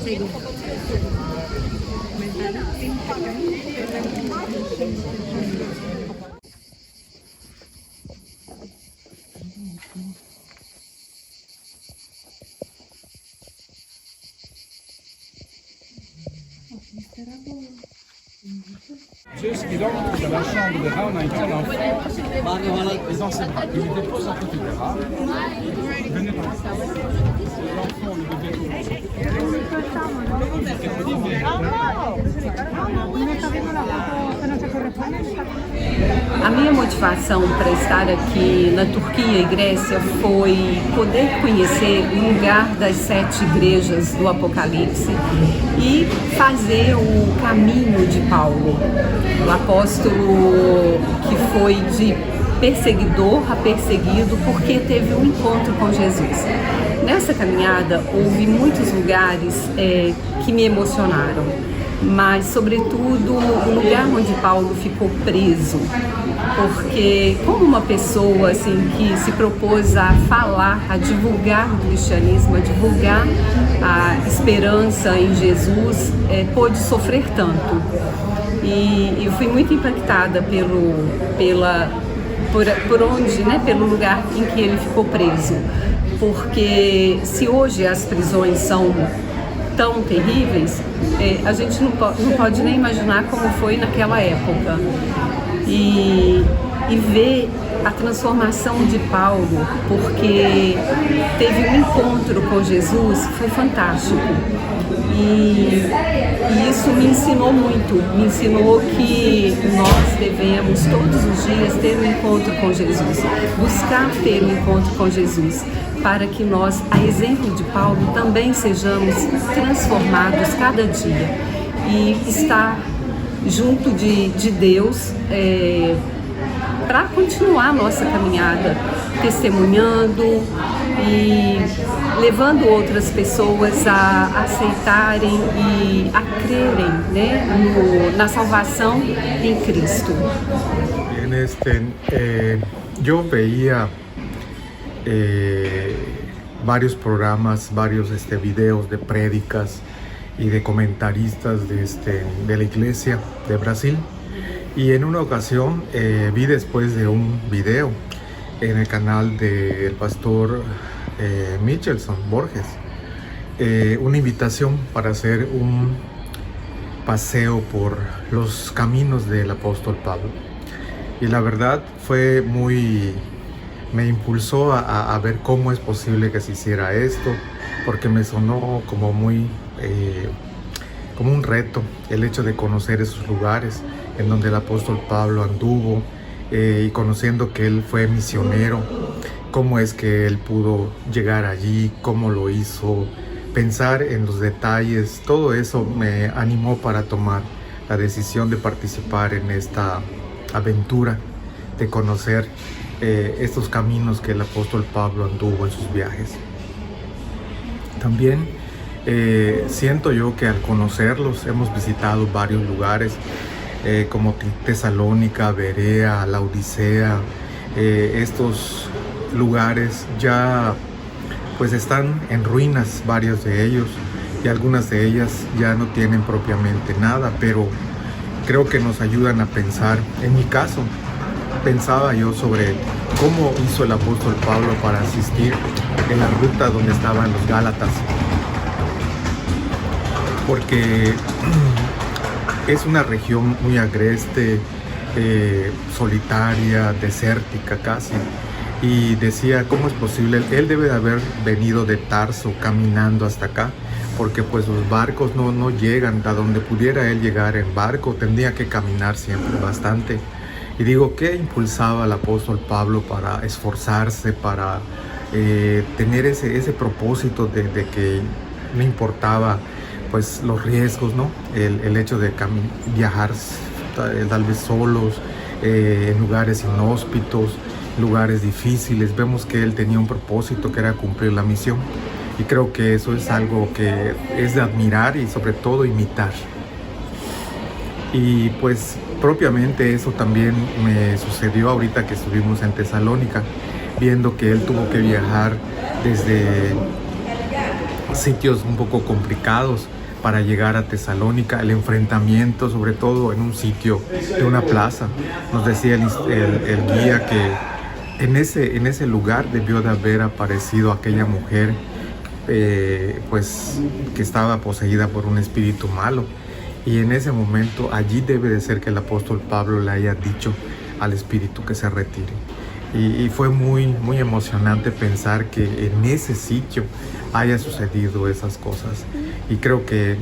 Ce qui dort dans la chambre de Ram, on a été l'enfant. Et dans ses bras. Il le dépose à côté de Ram. Venez par ici. L'enfant, le bébé. A minha motivação para estar aqui na Turquia e Grécia foi poder conhecer o lugar das 7 igrejas do Apocalipse e fazer o caminho de Paulo, o apóstolo que foi de perseguidor a perseguido porque teve um encontro com Jesus. Nessa caminhada houve muitos lugares que me emocionaram, mas sobretudo o lugar onde Paulo ficou preso, porque como uma pessoa assim que se propôs a falar, a divulgar o cristianismo, a divulgar a esperança em Jesus, pôde sofrer tanto. E eu fui muito impactada por onde, né, pelo lugar em que ele ficou preso, porque se hoje as prisões são tão terríveis, a gente não pode nem imaginar como foi naquela época. E ver a transformação de Paulo, porque teve um encontro com Jesus, foi fantástico. E isso me ensinou muito, me ensinou que nós devemos todos os dias ter um encontro com Jesus, buscar ter um encontro com Jesus, para que nós, a exemplo de Paulo, também sejamos transformados cada dia e estar junto de Deus para continuar a nossa caminhada, testemunhando e levando outras pessoas a aceitarem e a crerem, né, na salvação em Cristo. Eu veía varios programas, varios videos de prédicas y de comentaristas de la iglesia de Brasil, y en una ocasión vi después de un video en el canal del pastor Michelson Borges una invitación para hacer un paseo por los caminos del apóstol Pablo, y la verdad me impulsó a ver cómo es posible que se hiciera esto, porque me sonó como como un reto el hecho de conocer esos lugares en donde el apóstol Pablo anduvo, y conociendo que él fue misionero, cómo es que él pudo llegar allí, cómo lo hizo, pensar en los detalles. Todo eso me animó para tomar la decisión de participar en esta aventura, de conocer estos caminos que el apóstol Pablo anduvo en sus viajes. También siento yo que al conocerlos hemos visitado varios lugares como Tesalónica, Berea, Laodicea. Estos lugares ya pues están en ruinas, varios de ellos, y algunas de ellas ya no tienen propiamente nada, pero creo que nos ayudan a pensar. En mi caso, pensaba yo sobre cómo hizo el apóstol Pablo para asistir en la ruta donde estaban los Gálatas, porque es una región muy agreste, solitaria, desértica casi, y decía, ¿cómo es posible? Él debe de haber venido de Tarso caminando hasta acá, porque pues los barcos no llegan a donde pudiera él llegar en barco, tendría que caminar siempre bastante. Y digo, ¿qué impulsaba al apóstol Pablo para esforzarse, para tener ese propósito de que no importaba pues los riesgos, ¿no? El hecho de viajar tal vez solos, en lugares inhóspitos, lugares difíciles? Vemos que él tenía un propósito que era cumplir la misión, y creo que eso es algo que es de admirar y sobre todo imitar. Y pues propiamente eso también me sucedió ahorita que estuvimos en Tesalónica, viendo que él tuvo que viajar desde sitios un poco complicados para llegar a Tesalónica, el enfrentamiento sobre todo en un sitio de una plaza. Nos decía el guía que en ese lugar debió de haber aparecido aquella mujer pues que estaba poseída por un espíritu malo, y en ese momento allí debe de ser que el apóstol Pablo le haya dicho al espíritu que se retire. Y fue muy emocionante pensar que en ese sitio haya sucedido esas cosas, y creo que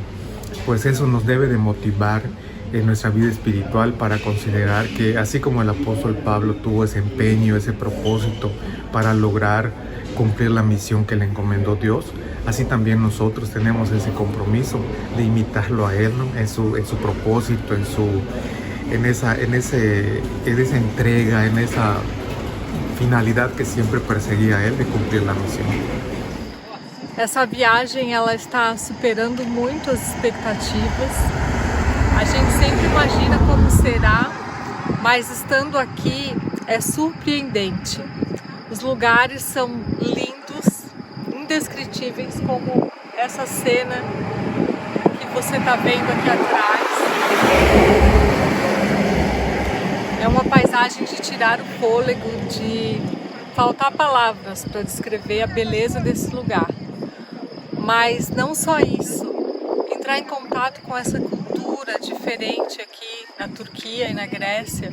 pues eso nos debe de motivar en nuestra vida espiritual para considerar que así como el apóstol Pablo tuvo ese empeño, ese propósito para lograr cumplir la misión que le encomendó Dios, así también nosotros tenemos ese compromiso de imitarlo a Él, ¿no? en su propósito, en esa entrega, en esa finalidad que siempre perseguía a Él de cumplir la misión. Essa viagem ela está superando muito as expectativas. A gente sempre imagina como será, mas estando aqui é surpreendente. Os lugares são lindos, indescritíveis, como essa cena que você está vendo aqui atrás. É uma paisagem de tirar o fôlego, de faltar palavras para descrever a beleza desse lugar. Mas não só isso, entrar em contato com essa cultura diferente aqui na Turquia e na Grécia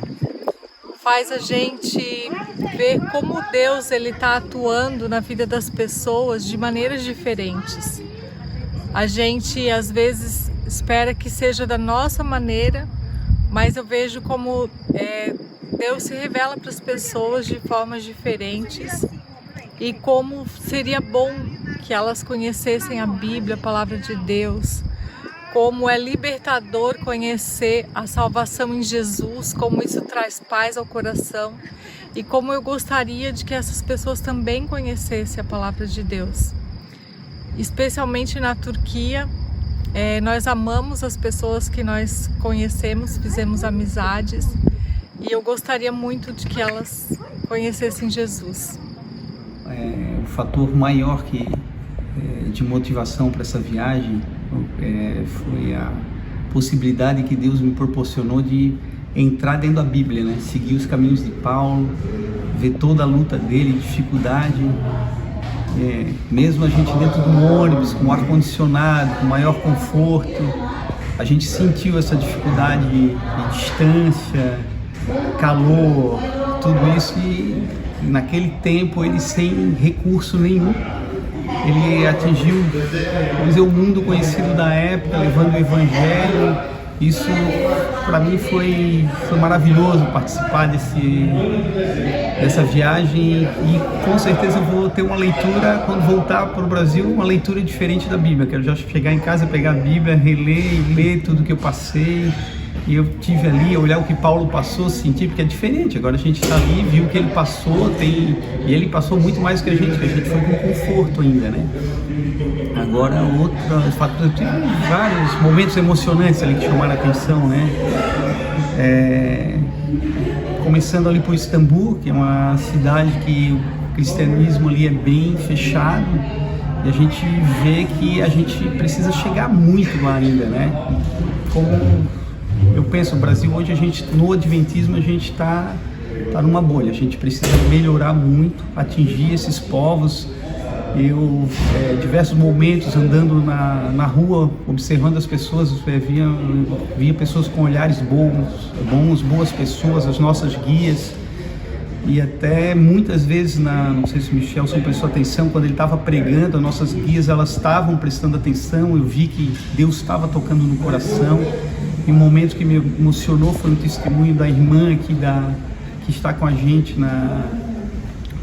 faz a gente ver como Deus está atuando na vida das pessoas de maneiras diferentes. A gente às vezes espera que seja da nossa maneira, mas eu vejo como Deus se revela para as pessoas de formas diferentes, e como seria bom que elas conhecessem a Bíblia, a Palavra de Deus, como é libertador conhecer a salvação em Jesus, como isso traz paz ao coração, e como eu gostaria de que essas pessoas também conhecessem a Palavra de Deus. Especialmente na Turquia, nós amamos as pessoas que nós conhecemos, fizemos amizades, e eu gostaria muito de que elas conhecessem Jesus. O fator maior de motivação para essa viagem foi a possibilidade que Deus me proporcionou de entrar dentro da Bíblia, né? Seguir os caminhos de Paulo, ver toda a luta dele, dificuldade, mesmo a gente dentro do ônibus, com ar-condicionado, com maior conforto, a gente sentiu essa dificuldade de distância, calor, tudo isso, e naquele tempo ele sem recurso nenhum, ele atingiu, vamos dizer, o mundo conhecido da época, levando o Evangelho. Isso para mim foi maravilhoso participar dessa viagem, e com certeza eu vou ter uma leitura, quando voltar para o Brasil, uma leitura diferente da Bíblia. Quero já chegar em casa, pegar a Bíblia, reler e ler tudo que eu passei. E eu tive ali, olhar o que Paulo passou, sentir, porque é diferente. Agora a gente está ali, viu o que ele passou, e ele passou muito mais que a gente foi com conforto ainda, né? Agora, o fato de eu ter vários momentos emocionantes ali que chamaram a atenção, né? Começando ali por Istambul, que é uma cidade que o cristianismo ali é bem fechado, e a gente vê que a gente precisa chegar muito lá ainda, né? Como eu penso, o Brasil hoje, no Adventismo, a gente está numa bolha. A gente precisa melhorar muito, atingir esses povos. Eu, diversos momentos, andando na rua, observando as pessoas, via pessoas com olhares bons, boas pessoas, as nossas guias. E até muitas vezes, não sei se o Michelson prestou atenção, quando ele estava pregando, as nossas guias, elas estavam prestando atenção. Eu vi que Deus estava tocando no coração. E um momento que me emocionou foi um testemunho da irmã aqui que está com a gente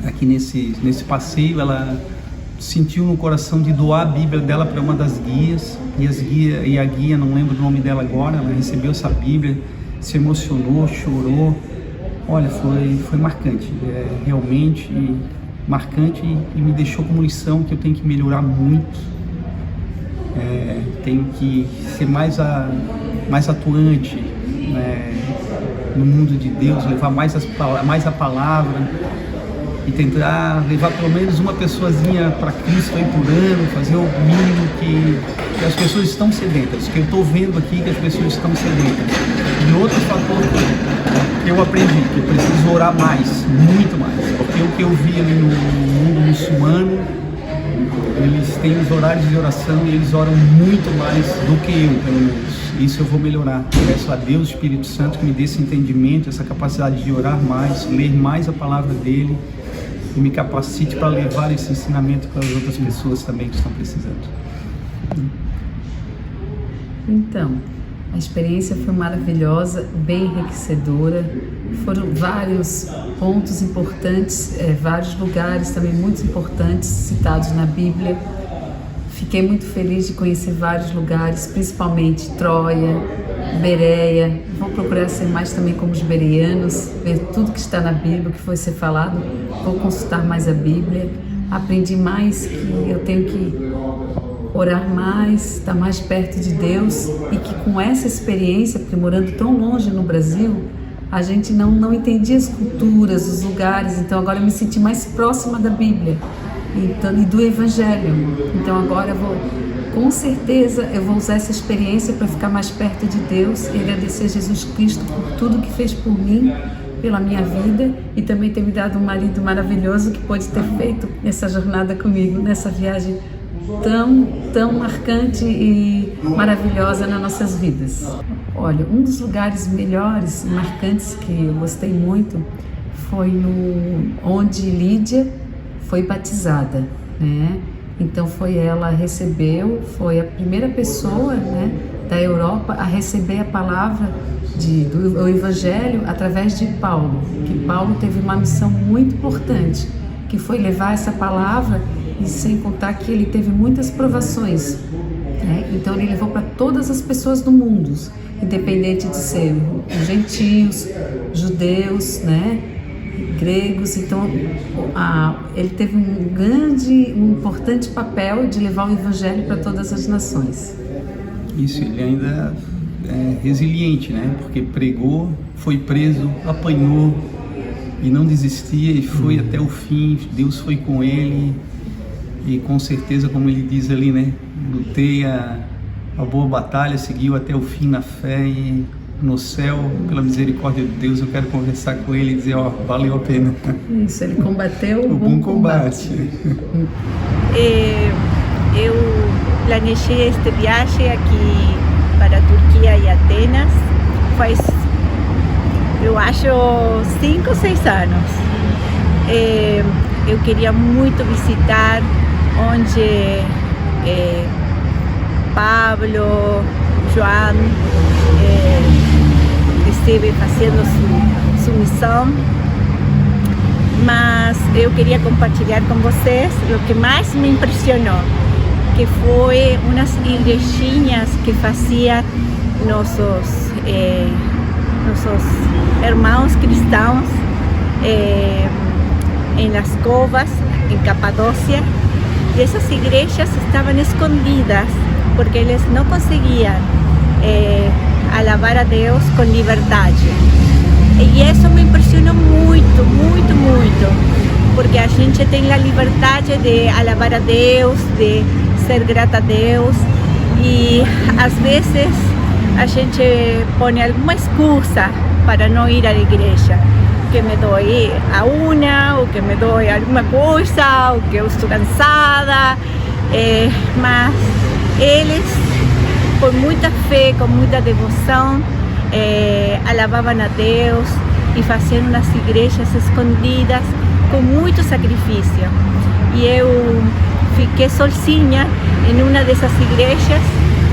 aqui nesse passeio. Ela sentiu no coração de doar a Bíblia dela para uma das guias, e a guia, não lembro o nome dela agora, ela recebeu essa Bíblia, se emocionou, chorou. Olha, foi marcante, realmente marcante, e me deixou como lição que eu tenho que melhorar muito. Tenho que ser mais atuante, né, no mundo de Deus, levar mais a palavra. e tentar levar pelo menos uma pessoazinha para Cristo aí por ano, fazer o mínimo que as pessoas estão sedentas, que eu estou vendo aqui que as pessoas estão sedentas. E outro fator que eu aprendi, que eu preciso orar mais, muito mais, porque o que eu vi ali no mundo muçulmano, eles têm os horários de oração e eles oram muito mais do que eu, pelo menos. Isso eu vou melhorar. Peço a Deus, Espírito Santo, que me dê esse entendimento, essa capacidade de orar mais, ler mais a palavra dele e me capacite para levar esse ensinamento para as outras pessoas também que estão precisando. Então, a experiência foi maravilhosa, bem enriquecedora. Foram vários pontos importantes, vários lugares também muito importantes citados na Bíblia. Fiquei muito feliz de conhecer vários lugares, principalmente Troia, Bereia. Vou procurar ser mais também como os bereanos, ver tudo que está na Bíblia, o que foi ser falado. Vou consultar mais a Bíblia. Aprendi mais que eu tenho que orar mais, estar mais perto de Deus, e que com essa experiência, porque morando tão longe no Brasil, a gente não entendia as culturas, os lugares. Então agora eu me senti mais próxima da Bíblia e do Evangelho. Então agora com certeza eu vou usar essa experiência para ficar mais perto de Deus e agradecer a Jesus Cristo por tudo que fez por mim, pela minha vida, e também ter me dado um marido maravilhoso que pôde ter feito essa jornada comigo, nessa viagem tão marcante e maravilhosa nas nossas vidas. Olha, um dos lugares melhores e marcantes que eu gostei muito foi onde Lídia foi batizada, né? Então foi a primeira pessoa, né, da Europa a receber a palavra do Evangelho através de Paulo, que Paulo teve uma missão muito importante, que foi levar essa palavra, e sem contar que ele teve muitas provações, né? Então ele levou para todas as pessoas do mundo, independente de ser gentios, judeus, né, gregos. Então ele teve um importante papel de levar o Evangelho para todas as nações. Isso, ele ainda é resiliente, né? Porque pregou, foi preso, apanhou e não desistia e foi até o fim. Deus foi com ele e com certeza, como ele diz ali, né? Lutei a boa batalha, seguiu até o fim na fé, e no céu, pela misericórdia de Deus, eu quero conversar com ele e dizer, valeu a pena. Isso, ele combateu o bom combate. Eu planejei esta viagem aqui para a Turquia e Atenas faz, eu acho, 5 ou 6 anos. Eu queria muito visitar onde Pablo, João esteve fazendo sua missão, mas eu queria compartilhar com vocês o que mais me impressionou, que foi umas igrejinhas que faziam nossos irmãos cristãos em las covas, em Capadócia, e essas igrejas estavam escondidas porque eles não conseguiam alabar a Deus com liberdade. E isso me impressionou muito, muito, muito, porque a gente tem a liberdade de alabar a Deus, de ser grata a Deus, e às vezes a gente põe alguma excusa para não ir à igreja, que me dói a unha, ou que me dói alguma coisa, ou que eu estou cansada, mas eles, com muita fé, com muita devoção, alabavam a Deus e faziam umas igrejas escondidas com muito sacrifício. E eu fiquei sozinha em uma dessas igrejas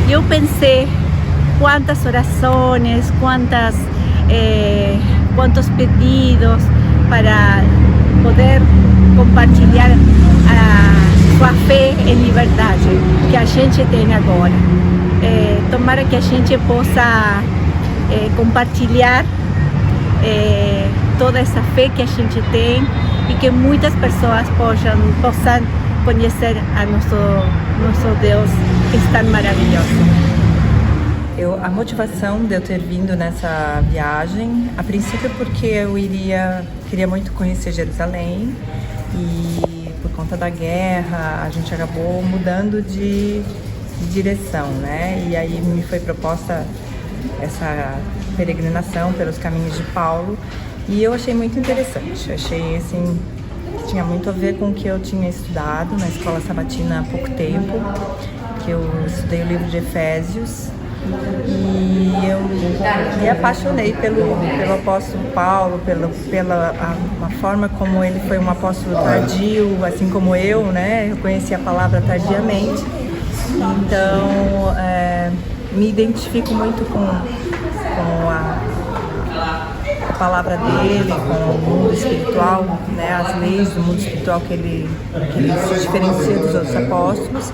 e eu pensei quantas orações, quantos pedidos para poder compartilhar a sua fé em liberdade que a gente tem agora. Tomara que a gente possa compartilhar toda essa fé que a gente tem e que muitas pessoas possam conhecer a nosso Deus, que é tão maravilhoso. Eu A motivação de eu ter vindo nessa viagem, a princípio porque eu queria muito conhecer Jerusalém e por conta da guerra a gente acabou mudando de direção, né? E aí me foi proposta essa peregrinação pelos caminhos de Paulo e eu achei muito interessante. Achei assim que tinha muito a ver com o que eu tinha estudado na escola sabatina há pouco tempo, que eu estudei o livro de Efésios e eu me apaixonei pelo apóstolo Paulo, pela forma como ele foi um apóstolo tardio, assim como eu, né? Eu conheci a palavra tardiamente, então me identifico muito com a palavra dele, com o mundo espiritual, né, as leis do mundo espiritual que ele se diferencia dos outros apóstolos.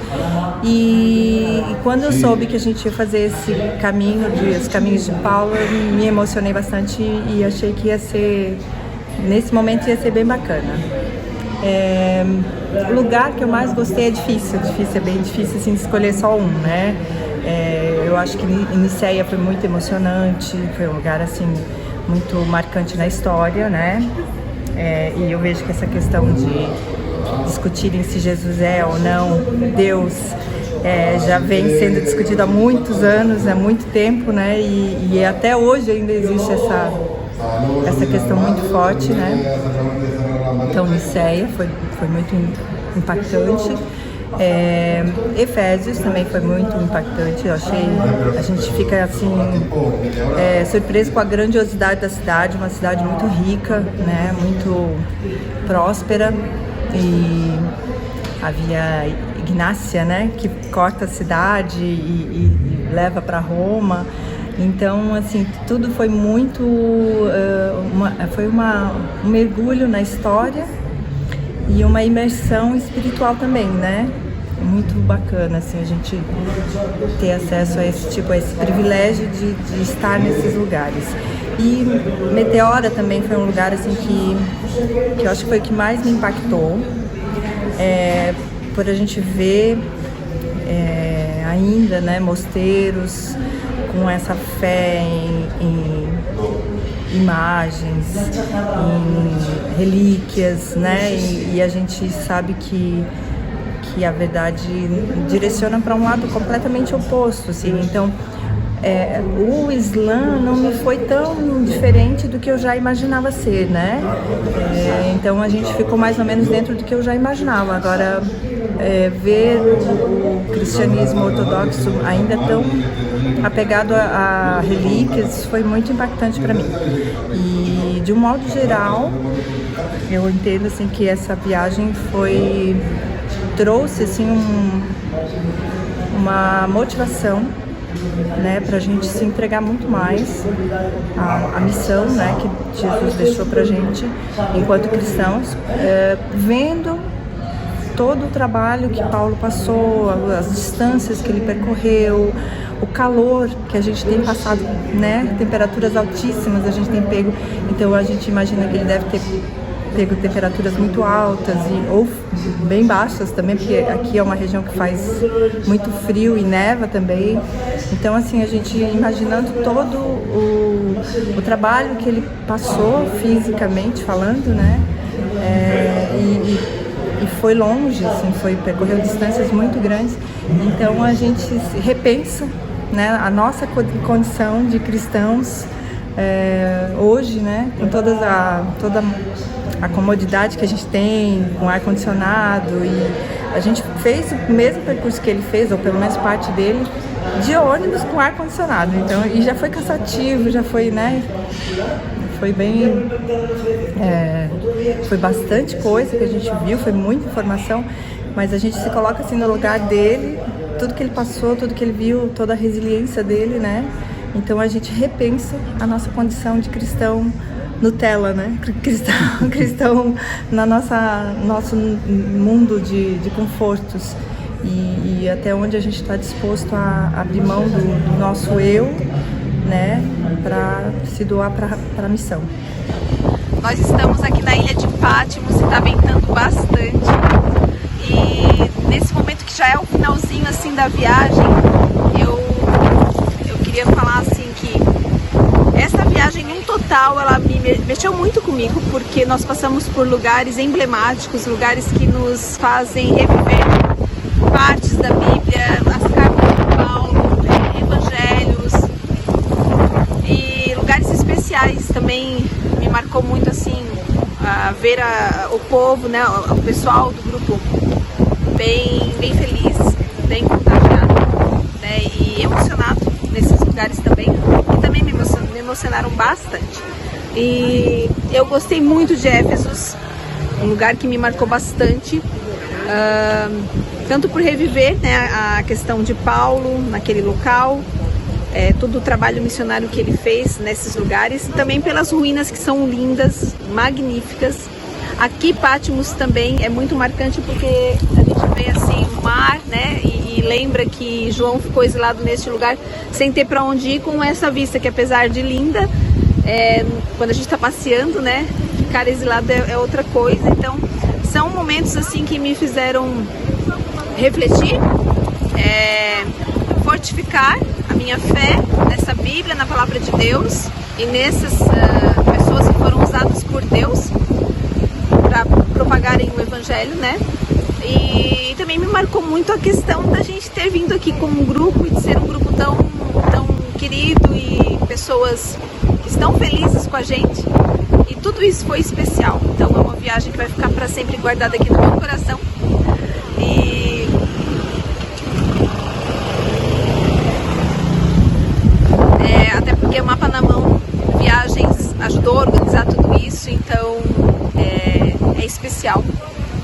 E quando eu soube que a gente ia fazer esse caminho, os caminhos de Paulo, eu me emocionei bastante e achei que ia ser, nesse momento ia ser bem bacana. O lugar que eu mais gostei é difícil, é bem difícil assim, escolher só um, né? Eu acho que Niceia foi muito emocionante, foi um lugar assim muito marcante na história, né? E eu vejo que essa questão de discutirem se Jesus é ou não Deus já vem sendo discutido há muitos anos, há muito tempo, né? E até hoje ainda existe essa questão muito forte, né? Então Niceia foi muito impactante. Efésios também foi muito impactante. Eu achei, a gente fica assim surpreso com a grandiosidade da cidade, uma cidade muito rica, né, muito próspera, e havia Ignácia, né, que corta a cidade e leva para Roma. Então, assim, tudo foi muito um mergulho na história e uma imersão espiritual também, né? Muito bacana, assim, a gente ter acesso a esse privilégio de estar nesses lugares. E Meteora também foi um lugar, assim, que eu acho que foi o que mais me impactou, por a gente ver ainda, né, mosteiros com essa fé em imagens, em relíquias, né? E a gente sabe que a verdade direciona para um lado completamente oposto, assim. Então, o Islã não me foi tão diferente do que eu já imaginava ser, né? Então a gente ficou mais ou menos dentro do que eu já imaginava. Agora, ver o cristianismo ortodoxo ainda tão apegado a relíquias foi muito impactante para mim. E de um modo geral, eu entendo assim que essa viagem trouxe assim uma motivação, né, para a gente se entregar muito mais à missão, né, que Jesus deixou para a gente enquanto cristãos, vendo todo o trabalho que Paulo passou, as distâncias que ele percorreu, o calor que a gente tem passado, né, temperaturas altíssimas a gente tem pego, então a gente imagina que ele deve ter pego temperaturas muito altas ou bem baixas também, porque aqui é uma região que faz muito frio e neva também. Então, assim, a gente imaginando todo o trabalho que ele passou fisicamente falando, né? E foi longe, assim, percorreu distâncias muito grandes. Então, a gente repensa, né, a nossa condição de cristãos hoje, né, com toda a comodidade que a gente tem, com ar-condicionado, e a gente fez o mesmo percurso que ele fez, ou pelo menos parte dele, de ônibus com ar-condicionado. Então, e já foi cansativo, já foi, né, foi bem, foi bastante coisa que a gente viu, foi muita informação, mas a gente se coloca assim no lugar dele, tudo que ele passou, tudo que ele viu, toda a resiliência dele, né? Então a gente repensa a nossa condição de cristão Nutella, né? Cristão na nosso mundo de confortos, e até onde a gente está disposto a abrir mão do nosso eu, né? Para se doar para a missão. Nós estamos aqui na ilha de Patmos e está ventando bastante. E nesse momento que já é o finalzinho assim da viagem, eu queria falar especial, ela mexeu muito comigo, porque nós passamos por lugares emblemáticos, lugares que nos fazem reviver partes da Bíblia, as cartas de Paulo, evangelhos e lugares especiais. Também me marcou muito assim ver o povo, né, o pessoal do grupo bem feliz, bem contagiado, né, e emocionado nesses lugares também, que também me emocionaram bastante. E eu gostei muito de Éfesos, um lugar que me marcou bastante, tanto por reviver, né, a questão de Paulo naquele local, todo o trabalho missionário que ele fez nesses lugares, e também pelas ruínas que são lindas, magníficas. Aqui Patmos também é muito marcante, porque a gente vê assim o mar, né, e lembra que João ficou exilado neste lugar sem ter para onde ir, com essa vista que, apesar de linda, quando a gente está passeando, né, ficar exilado é outra coisa. Então são momentos assim que me fizeram refletir, fortificar a minha fé nessa Bíblia, na palavra de Deus, e nessas pessoas que foram usadas por Deus para propagarem o Evangelho, né? E também me marcou muito a questão da gente ter vindo aqui como um grupo, e de ser um grupo tão querido, e pessoas que estão felizes com a gente, e tudo isso foi especial. Então é uma viagem que vai ficar para sempre guardada aqui no meu coração. E até porque o Mapa na Mão Viagens ajudou a organizar tudo isso, então é especial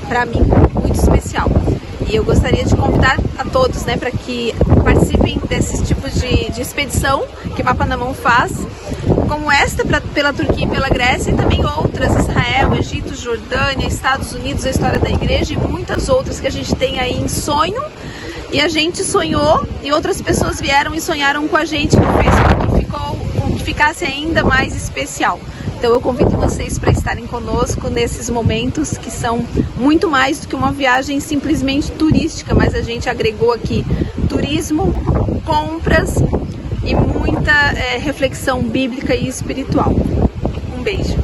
para mim, muito especial. E eu gostaria de convidar a todos, né, para que participem desses tipos de expedição que o Mapa na Mão faz, como esta pela Turquia e pela Grécia, e também outras, Israel, Egito, Jordânia, Estados Unidos, a história da igreja, e muitas outras que a gente tem aí em sonho. E a gente sonhou, e outras pessoas vieram e sonharam com a gente, que fez com que ficasse ainda mais especial. Então eu convido vocês para estarem conosco nesses momentos que são muito mais do que uma viagem simplesmente turística, mas a gente agregou aqui turismo, compras e muita reflexão bíblica e espiritual. Um beijo!